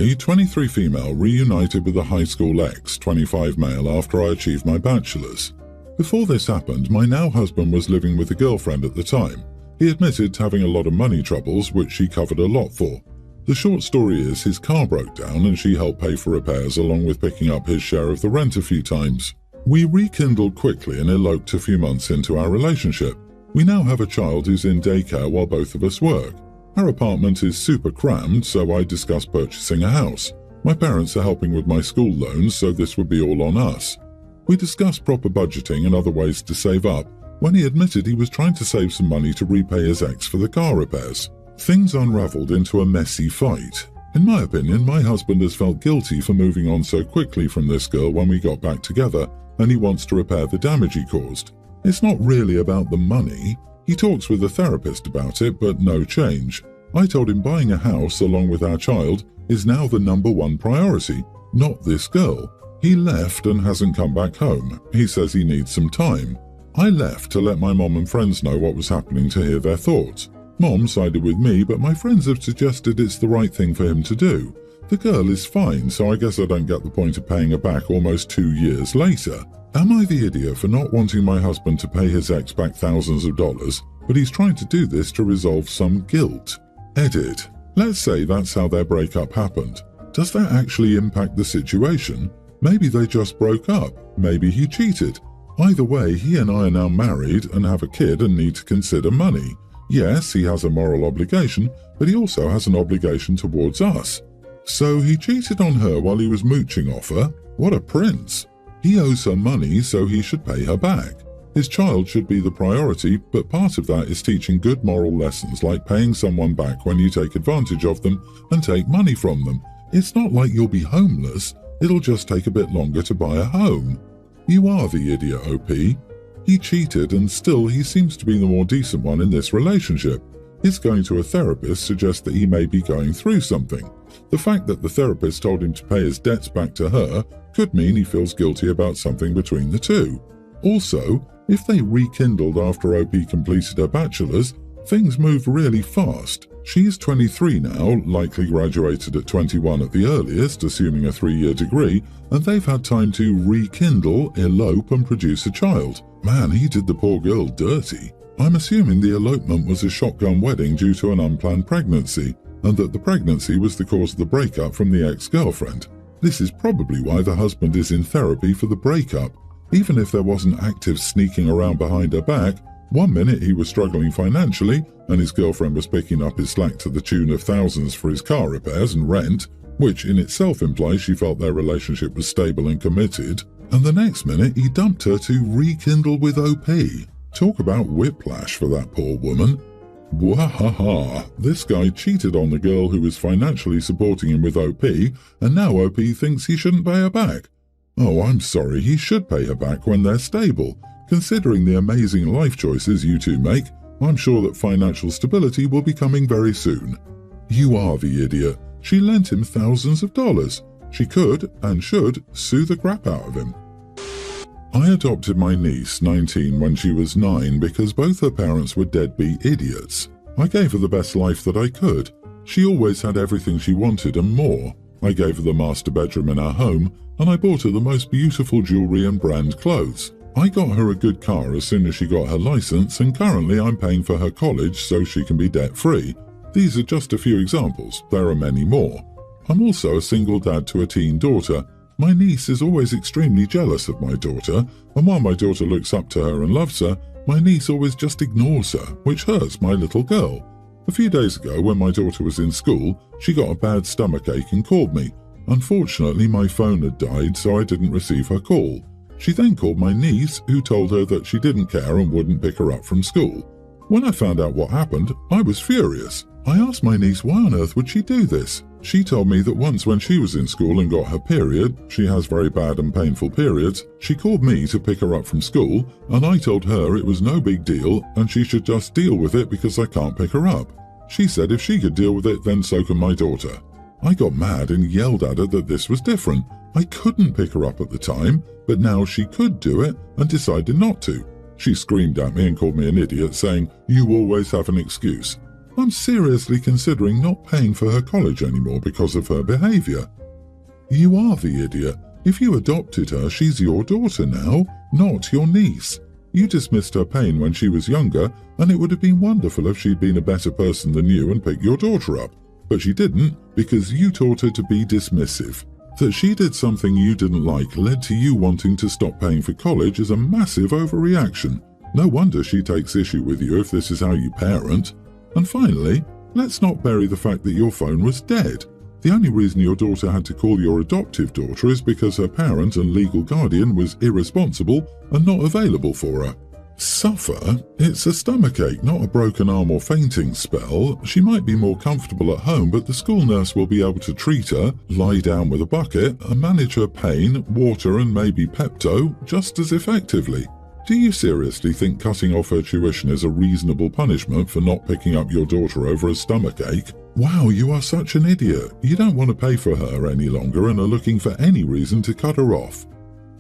I, 23 female, reunited with a high school ex, 25 male, after I achieved my bachelor's. Before this happened, my now husband was living with a girlfriend at the time. He admitted to having a lot of money troubles, which she covered a lot for. The short story is his car broke down and she helped pay for repairs along with picking up his share of the rent a few times. We rekindled quickly and eloped a few months into our relationship. We now have a child who's in daycare while both of us work. Our apartment is super crammed, so I discussed purchasing a house. My parents are helping with my school loans, so this would be all on us. We discussed proper budgeting and other ways to save up when he admitted he was trying to save some money to repay his ex for the car repairs. Things unraveled into a messy fight. In my opinion, my husband has felt guilty for moving on so quickly from this girl when we got back together, and he wants to repair the damage he caused. It's not really about the money. He talks with a therapist about it, but no change. I told him buying a house along with our child is now the #1 priority, not this girl. He left and hasn't come back home. He says he needs some time. I left to let my mom and friends know what was happening to hear their thoughts. Mom sided with me, but my friends have suggested it's the right thing for him to do. The girl is fine, so I guess I don't get the point of paying her back almost 2 years later. Am I the idiot for not wanting my husband to pay his ex back thousands of dollars, but he's trying to do this to resolve some guilt? Edit. Let's say that's how their breakup happened. Does that actually impact the situation? Maybe they just broke up. Maybe he cheated. Either way, he and I are now married and have a kid and need to consider money. Yes, he has a moral obligation, but he also has an obligation towards us. So he cheated on her while he was mooching off her? What a prince. He owes her money, so he should pay her back. His child should be the priority, but part of that is teaching good moral lessons like paying someone back when you take advantage of them and take money from them. It's not like you'll be homeless. It'll just take a bit longer to buy a home. You are the idiot, OP. He cheated and still he seems to be the more decent one in this relationship. His going to a therapist suggests that he may be going through something. The fact that the therapist told him to pay his debts back to her could mean he feels guilty about something between the two. Also, if they rekindled after OP completed her bachelor's, things move really fast. She's 23 now, likely graduated at 21 at the earliest, assuming a 3-year degree, and they've had time to rekindle, elope and produce a child. Man, he did the poor girl dirty. I'm assuming the elopement was a shotgun wedding due to an unplanned pregnancy, and that the pregnancy was the cause of the breakup from the ex-girlfriend. This is probably why the husband is in therapy for the breakup. Even if there wasn't active sneaking around behind her back, one minute he was struggling financially and his girlfriend was picking up his slack to the tune of thousands for his car repairs and rent, which in itself implies she felt their relationship was stable and committed, and the next minute he dumped her to rekindle with OP. Talk about whiplash for that poor woman. Wahaha, this guy cheated on the girl who was financially supporting him with OP, and now OP thinks he shouldn't pay her back. Oh, I'm sorry, he should pay her back when they're stable. Considering the amazing life choices you two make, I'm sure that financial stability will be coming very soon. You are the idiot. She lent him thousands of dollars. She could, and should, sue the crap out of him. I adopted my niece, 19, when she was 9 because both her parents were deadbeat idiots. I gave her the best life that I could. She always had everything she wanted and more. I gave her the master bedroom in our home, and I bought her the most beautiful jewelry and brand clothes. I got her a good car as soon as she got her license, and currently I'm paying for her college so she can be debt-free. These are just a few examples. There are many more. I'm also a single dad to a teen daughter. My niece is always extremely jealous of my daughter, and while my daughter looks up to her and loves her, my niece always just ignores her, which hurts my little girl. A few days ago, when my daughter was in school, she got a bad stomachache and called me. Unfortunately, my phone had died, so I didn't receive her call. She then called my niece, who told her that she didn't care and wouldn't pick her up from school. When I found out what happened, I was furious. I asked my niece why on earth would she do this. She told me that once when she was in school and got her period, she has very bad and painful periods, she called me to pick her up from school, and I told her it was no big deal and she should just deal with it because I can't pick her up. She said if she could deal with it, then so can my daughter. I got mad and yelled at her that this was different. I couldn't pick her up at the time, but now she could do it and decided not to. She screamed at me and called me an idiot, saying, "You always have an excuse." I'm seriously considering not paying for her college anymore because of her behaviour." "You are the idiot. If you adopted her, she's your daughter now, not your niece. You dismissed her pain when she was younger, and it would have been wonderful if she'd been a better person than you and picked your daughter up. But she didn't, because you taught her to be dismissive. That she did something you didn't like led to you wanting to stop paying for college is a massive overreaction. No wonder she takes issue with you if this is how you parent. And finally, let's not bury the fact that your phone was dead. The only reason your daughter had to call your adoptive daughter is because her parent and legal guardian was irresponsible and not available for her. Suffer? It's a stomachache, not a broken arm or fainting spell. She might be more comfortable at home, but the school nurse will be able to treat her, lie down with a bucket, and manage her pain, water and maybe Pepto just as effectively. Do you seriously think cutting off her tuition is a reasonable punishment for not picking up your daughter over a stomachache? Wow, you are such an idiot. You don't want to pay for her any longer and are looking for any reason to cut her off.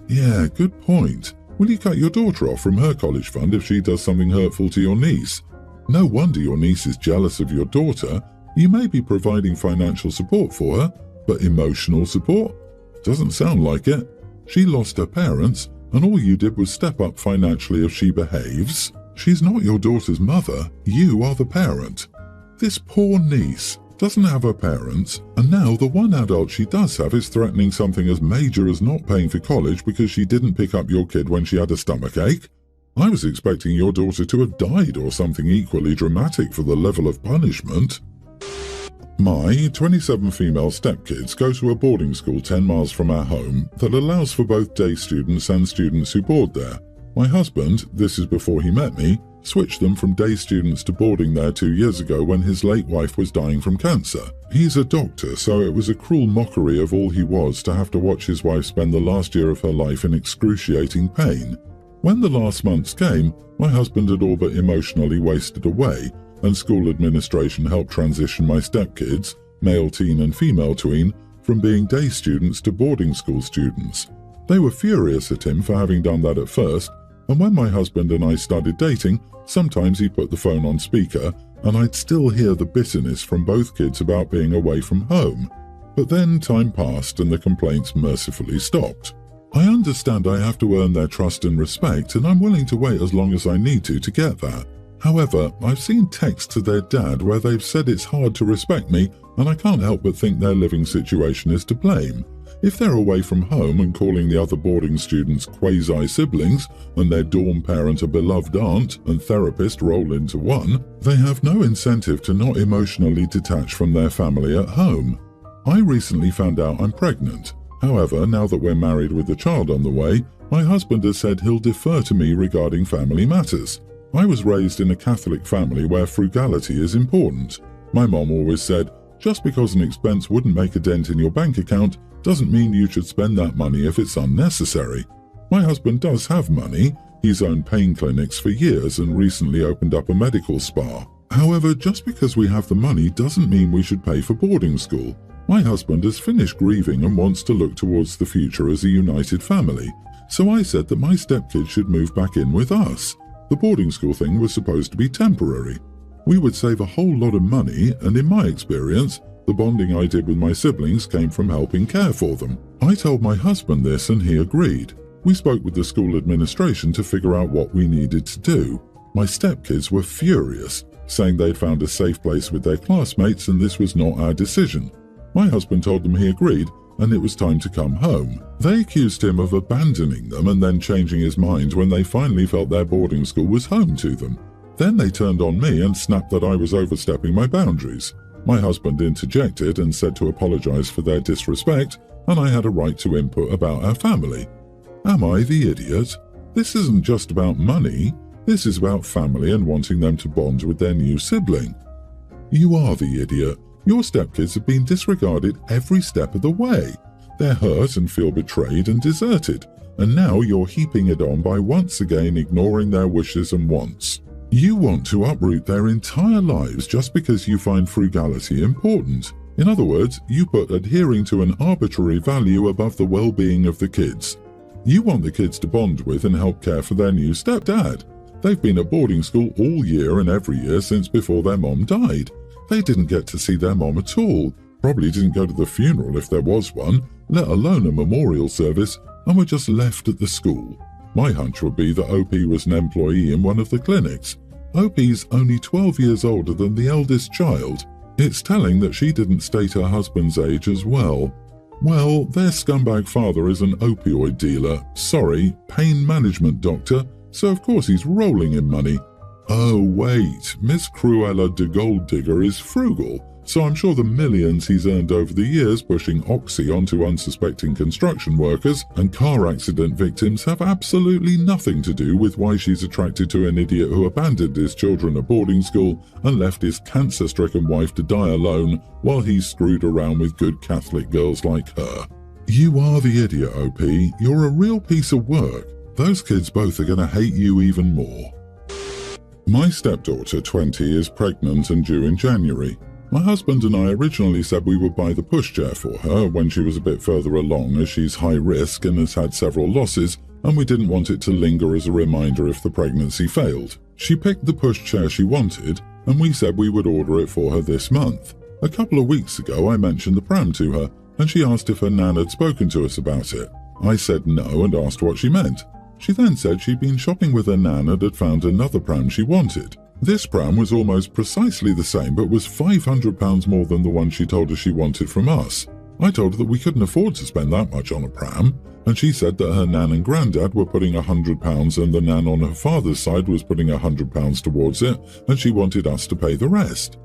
Yeah, good point. Will you cut your daughter off from her college fund if she does something hurtful to your niece? No wonder your niece is jealous of your daughter. You may be providing financial support for her, but emotional support? Doesn't sound like it. She lost her parents, and all you did was step up financially if she behaves. She's not your daughter's mother. You are the parent. This poor niece doesn't have her parents, and now the one adult she does have is threatening something as major as not paying for college because she didn't pick up your kid when she had a stomachache. I was expecting your daughter to have died or something equally dramatic for the level of punishment. My 27 female stepkids go to a boarding school 10 miles from our home that allows for both day students and students who board there. My husband, this is before he met me, switched them from day students to boarding there 2 years ago when his late wife was dying from cancer. He's a doctor, so it was a cruel mockery of all he was to have to watch his wife spend the last year of her life in excruciating pain. When the last months came, my husband had all but emotionally wasted away, and school administration helped transition my stepkids, male teen and female tween, from being day students to boarding school students. They were furious at him for having done that at first, and when my husband and I started dating, sometimes he put the phone on speaker, and I'd still hear the bitterness from both kids about being away from home. But then time passed and the complaints mercifully stopped. I understand I have to earn their trust and respect, and I'm willing to wait as long as I need to get that. However, I've seen texts to their dad where they've said it's hard to respect me, and I can't help but think their living situation is to blame. If they're away from home and calling the other boarding students quasi-siblings, and their dorm parent a beloved aunt and therapist roll into one, they have no incentive to not emotionally detach from their family at home. I recently found out I'm pregnant. However, now that we're married with a child on the way, my husband has said he'll defer to me regarding family matters. I was raised in a Catholic family where frugality is important. My mom always said, just because an expense wouldn't make a dent in your bank account doesn't mean you should spend that money if it's unnecessary. My husband does have money. He's owned pain clinics for years and recently opened up a medical spa. However, just because we have the money doesn't mean we should pay for boarding school. My husband has finished grieving and wants to look towards the future as a united family. So I said that my stepkids should move back in with us. The boarding school thing was supposed to be temporary. We would save a whole lot of money, and in my experience, the bonding I did with my siblings came from helping care for them. I told my husband this and he agreed. We spoke with the school administration to figure out what we needed to do. My stepkids were furious, saying they'd found a safe place with their classmates and this was not our decision. My husband told them he agreed and it was time to come home. They accused him of abandoning them and then changing his mind when they finally felt their boarding school was home to them. Then they turned on me and snapped that I was overstepping my boundaries. My husband interjected and said to apologize for their disrespect, and I had a right to input about our family. Am I the idiot? This isn't just about money. This is about family and wanting them to bond with their new sibling. You are the idiot. Your stepkids have been disregarded every step of the way. They're hurt and feel betrayed and deserted, and now you're heaping it on by once again ignoring their wishes and wants. You want to uproot their entire lives just because you find frugality important. In other words, you put adhering to an arbitrary value above the well-being of the kids. You want the kids to bond with and help care for their new stepdad. They've been at boarding school all year and every year since before their mom died. They didn't get to see their mom at all, probably didn't go to the funeral if there was one, let alone a memorial service, and were just left at the school. My hunch would be that OP was an employee in one of the clinics. OP's only 12 years older than the eldest child. It's telling that she didn't state her husband's age as well. Well, their scumbag father is an opioid dealer. Sorry, pain management doctor, so of course he's rolling in money. Oh wait, Miss Cruella de Gold Digger is frugal, so I'm sure the millions he's earned over the years pushing Oxy onto unsuspecting construction workers and car accident victims have absolutely nothing to do with why she's attracted to an idiot who abandoned his children at boarding school and left his cancer-stricken wife to die alone while he screwed around with good Catholic girls like her. You are the idiot, OP. You're a real piece of work. Those kids both are going to hate you even more. My stepdaughter, 20, is pregnant and due in January. My husband and I originally said we would buy the pushchair for her when she was a bit further along, as she's high risk and has had several losses, and we didn't want it to linger as a reminder if the pregnancy failed. She picked the pushchair she wanted, and we said we would order it for her this month. A couple of weeks ago I mentioned the pram to her, and she asked if her nan had spoken to us about it. I said no and asked what she meant. She then said she'd been shopping with her nan and had found another pram she wanted. This pram was almost precisely the same but was £500 more than the one she told us she wanted from us. I told her that we couldn't afford to spend that much on a pram, and she said that her nan and granddad were putting £100 and the nan on her father's side was putting £100 towards it, and she wanted us to pay the rest.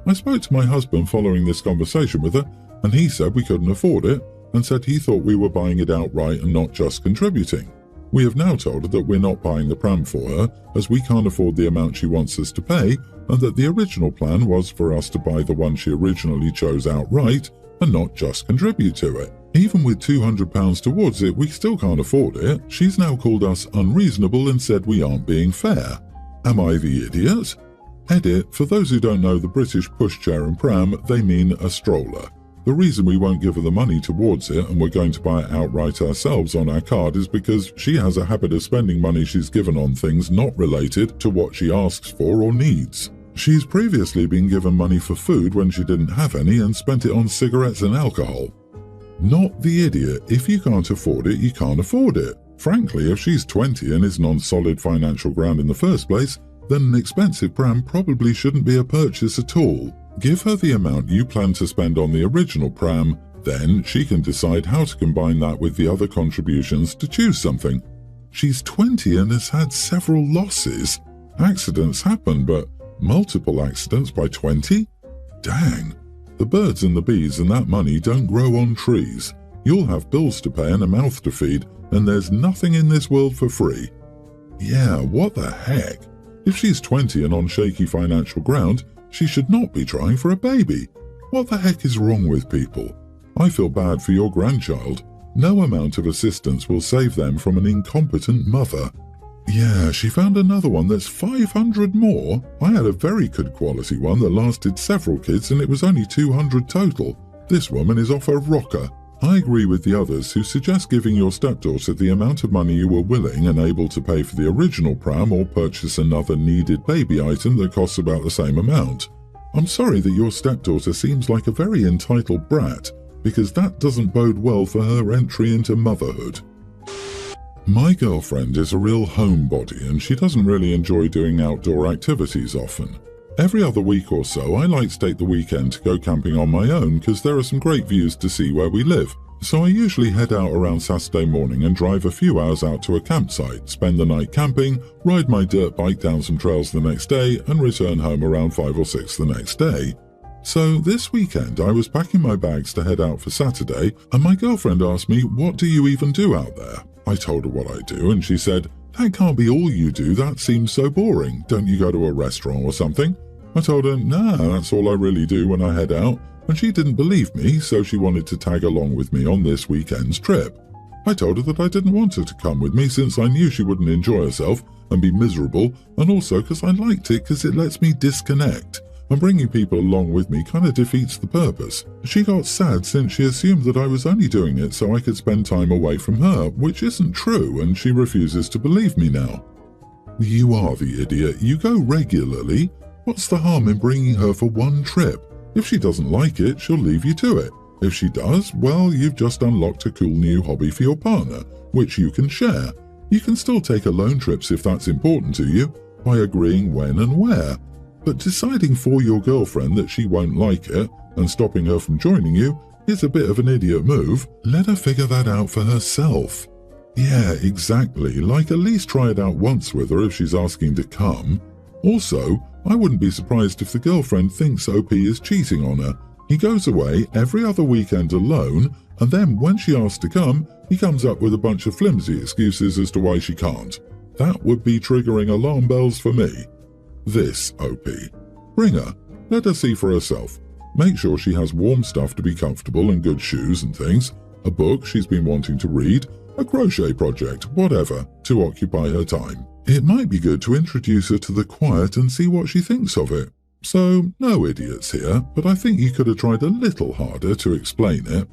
I spoke to my husband following this conversation with her, and he said we couldn't afford it and said he thought we were buying it outright and not just contributing. We have now told her that we're not buying the pram for her, as we can't afford the amount she wants us to pay, and that the original plan was for us to buy the one she originally chose outright and not just contribute to it. Even with £200 towards it, we still can't afford it. She's now called us unreasonable and said we aren't being fair. Am I the idiot? Edit, for those who don't know the British pushchair and pram, they mean a stroller. The reason we won't give her the money towards it and we're going to buy it outright ourselves on our card is because she has a habit of spending money she's given on things not related to what she asks for or needs. She's previously been given money for food when she didn't have any and spent it on cigarettes and alcohol. Not the idiot. If you can't afford it, you can't afford it. Frankly, if she's 20 and isn't on solid financial ground in the first place, then an expensive pram probably shouldn't be a purchase at all. Give her the amount you plan to spend on the original pram, then she can decide how to combine that with the other contributions to choose something. She's 20 and has had several losses. Accidents happen, but multiple accidents by 20? Dang. The birds and the bees and that money don't grow on trees. You'll have bills to pay and a mouth to feed, and there's nothing in this world for free. Yeah, what the heck? If she's 20 and on shaky financial ground, she should not be trying for a baby. What the heck is wrong with people? I feel bad for your grandchild. No amount of assistance will save them from an incompetent mother. Yeah, she found another one that's 500 more. I had a very good quality one that lasted several kids and it was only 200 total. This woman is off her rocker. I agree with the others who suggest giving your stepdaughter the amount of money you were willing and able to pay for the original pram or purchase another needed baby item that costs about the same amount. I'm sorry that your stepdaughter seems like a very entitled brat, because that doesn't bode well for her entry into motherhood. My girlfriend is a real homebody and she doesn't really enjoy doing outdoor activities often. Every other week or so, I like to take the weekend to go camping on my own because there are some great views to see where we live. So I usually head out around Saturday morning and drive a few hours out to a campsite, spend the night camping, ride my dirt bike down some trails the next day, and return home around 5 or 6 the next day. So this weekend, I was packing my bags to head out for Saturday, and my girlfriend asked me, "What do you even do out there?" I told her what I do, and she said, "That can't be all you do, that seems so boring. Don't you go to a restaurant or something?" I told her, "Nah, that's all I really do when I head out," and she didn't believe me, so she wanted to tag along with me on this weekend's trip. I told her that I didn't want her to come with me since I knew she wouldn't enjoy herself and be miserable, and also because I liked it because it lets me disconnect, and bringing people along with me kind of defeats the purpose. She got sad since she assumed that I was only doing it so I could spend time away from her, which isn't true, and she refuses to believe me now. You are the idiot. You go regularly. What's the harm in bringing her for one trip? If she doesn't like it, she'll leave you to it. If she does, well, you've just unlocked a cool new hobby for your partner, which you can share. You can still take alone trips if that's important to you, by agreeing when and where. But deciding for your girlfriend that she won't like it and stopping her from joining you is a bit of an idiot move. Let her figure that out for herself. Yeah, exactly. Like, at least try it out once with her if she's asking to come. Also, I wouldn't be surprised if the girlfriend thinks OP is cheating on her. He goes away every other weekend alone, and then when she asks to come, he comes up with a bunch of flimsy excuses as to why she can't. That would be triggering alarm bells for me. This, OP. Bring her. Let her see for herself. Make sure she has warm stuff to be comfortable and good shoes and things, a book she's been wanting to read, a crochet project, whatever, to occupy her time. It might be good to introduce her to the quiet and see what she thinks of it. So, no idiots here, but I think you could have tried a little harder to explain it.